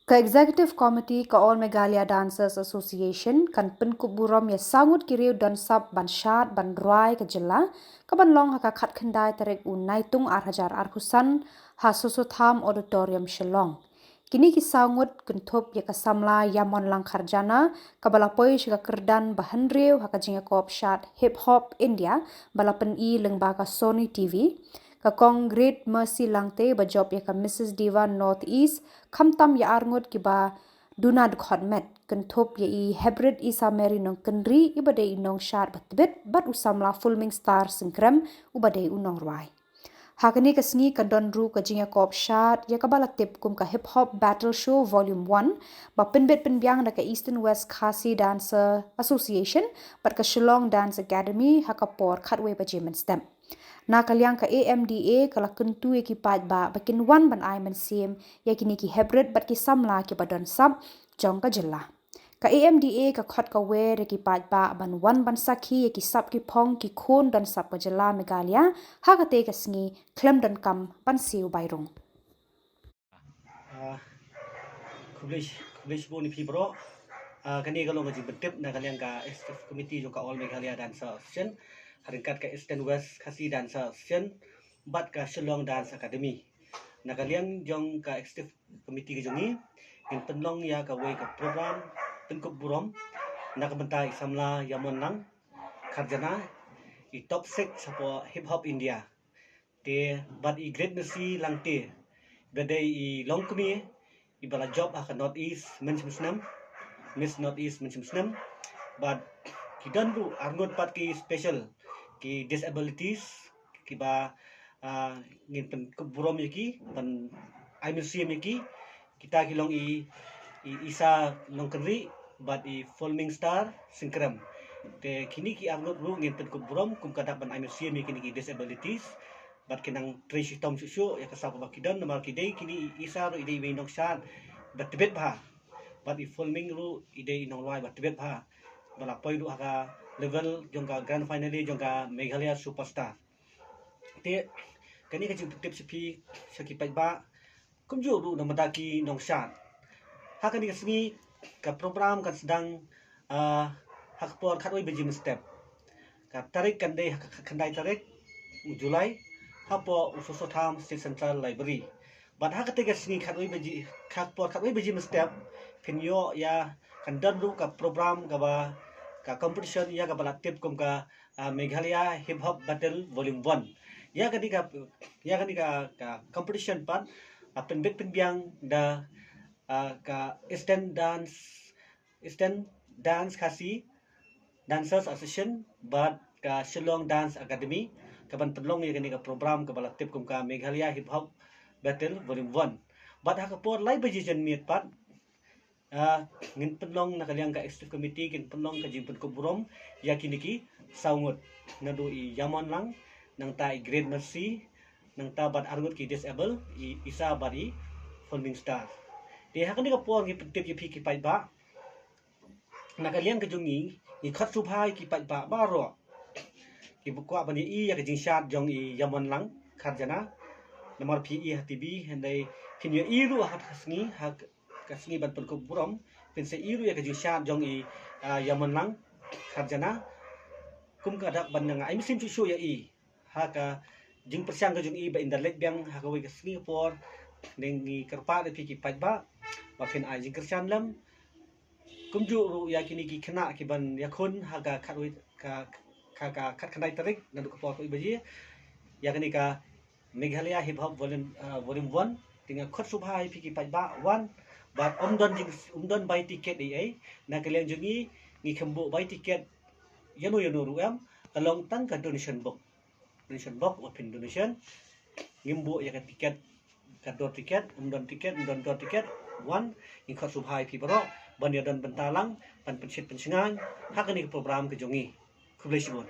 Ka-Executive Committee ka All Meghalaya Dancers Association kan penkuburam ya sangut kiriu dan sab ban syat ban ruai ke jela ka ban long ha ka khat khandai tarik unai tung arhajar arhusan ha susutham auditorium Shillong. Kini ki sangut kentup ya ka samla yamon lang kharjana ka balapoi shika kerdan bahandriu ha ka jinga kop syat hip hop India balapen I lengba ka Sony TV. Ka Great Mercy Langte ba job ya ka Mrs. Diva North East khamtam ya arngot ki ba dunad khotmet kenthop ya I hybrid isa meri nong kendri ibade inong shar batbet bat usamla filming star singkrem ubade unong ruai. Hakani ka sngi ka donru ka jinga kop shat ya ka bala tip kum ka hip hop battle show volume 1 ba pinbet pinbyang da ka Eastern West Khasi Dancer Association bat ka Shillong Dance Academy ha ka por khatwe ba jemen stem. Na kalyang ka AMDA kala kentu ki pat ba bakin wan ban ai man sim ya kini ki hybrid bat ki samla ki badon sab jong ka jilla. Ka AMDA ka khot ka we ki pat ba ban wan ban sakhi ya ki sab ki phong ki khon dan sab ka jilla Meghalaya ha ka te ka sngi klem dan kam ban siu bairong. Kublish boni pibro kani kalau ngaji betep na kalian ka executive committee jo ka All Meghalaya Dancer Association haringkat ka Eastern West Khasi Dancer Association bat ka Shillong Dance Academy na kalian jong ka executive committee ke jongi in penlong ya ka way ka program tengkup burom na kabenta isamla yamon nang kharjana I top 6 sapo hip hop India te bat I Great Mercy Langte badai I longkumi I bala job ka North East menchmusnam Miss North East menchmusnam but kidan ru arngot pat ki special ki disabilities ki ba ngin pen kuburom yaki pan I museum yaki kita kilong I isa long kenri but I filming star singkrem te kini ki arngot ru ngin pen kuburom kum kada pan I museum yaki ki disabilities but kinang trace tom susu ya kasap ba kidan namal kidai kini isa ru idei winok shan but tibet ba but I filming ru idei inong loi but tibet ba bala poi ru aga level jongka grand finale jongka Meghalaya superstar te kani ka tip sipi saki ba kumju ru namadaki nong shan ha kani kasni ka program kan sedang hakpor khatoi bejim step ka tarik kandai kandai tarik Julai hapo usosotham state central library but ha katiga sni khatoi beji hakpor khatoi bejim step pinyo ya kandan ru ka program ka ba ka competition ya ka bala tip kum ka Meghalaya hip hop battle volume 1 ya kani ka competition pan pen bit pinbyang da ka Eastern Dance Khasi Dancers Association but ka Shillong Dance Academy kaban penlong ya kani ka program ka bala tip kum ka Meghalaya hip hop battle volume 1 but ha ka por lai bejijan miet pat ngin penlong na kaliang ka executive committee kin penlong ka jimpun ko burom ya kiniki saungot na do I yamon lang nang ta I Great Mercy nang ta bat arngot ki disable I isa bari filming star de ha kani ka por ngi tip ki pai ba na kaliang ka jungi I khat su phai ki pai ba ro ki bukwa bani I ya ka jing shat jong I yamon lang kharjana nomor PE HTB handai pinyo I ru hat khasngi ha kasngi ban pelkup burom pinse iru ya kaju syat jong I yaman lang kharjana kum kadak ban nga I mesin susu ya I ha ka jing persyang ka jong I ba indarlek biang ha ka wi kasngi por nengi kerpa de piki pat ba pin I jing kersyan lam kum ju ru ya kini ki kena ki ban yakun ha ka khatwi ka khat khandai tarik na du ka por ko ibaji ya kini ka Meghalaya hip hop volume 1 tinga khot subhai piki pat ba 1 but umdon buy ticket ai na kalian jungi ngi kembo buy ticket yano ruam kalong tang ka donation box open donation ngimbo ya ka ticket ka dot ticket umdon dot ticket 1 ngi khot subhai pi bro ban ya don bentalang pan pensit pensingan hakani program ke jungi kublesibon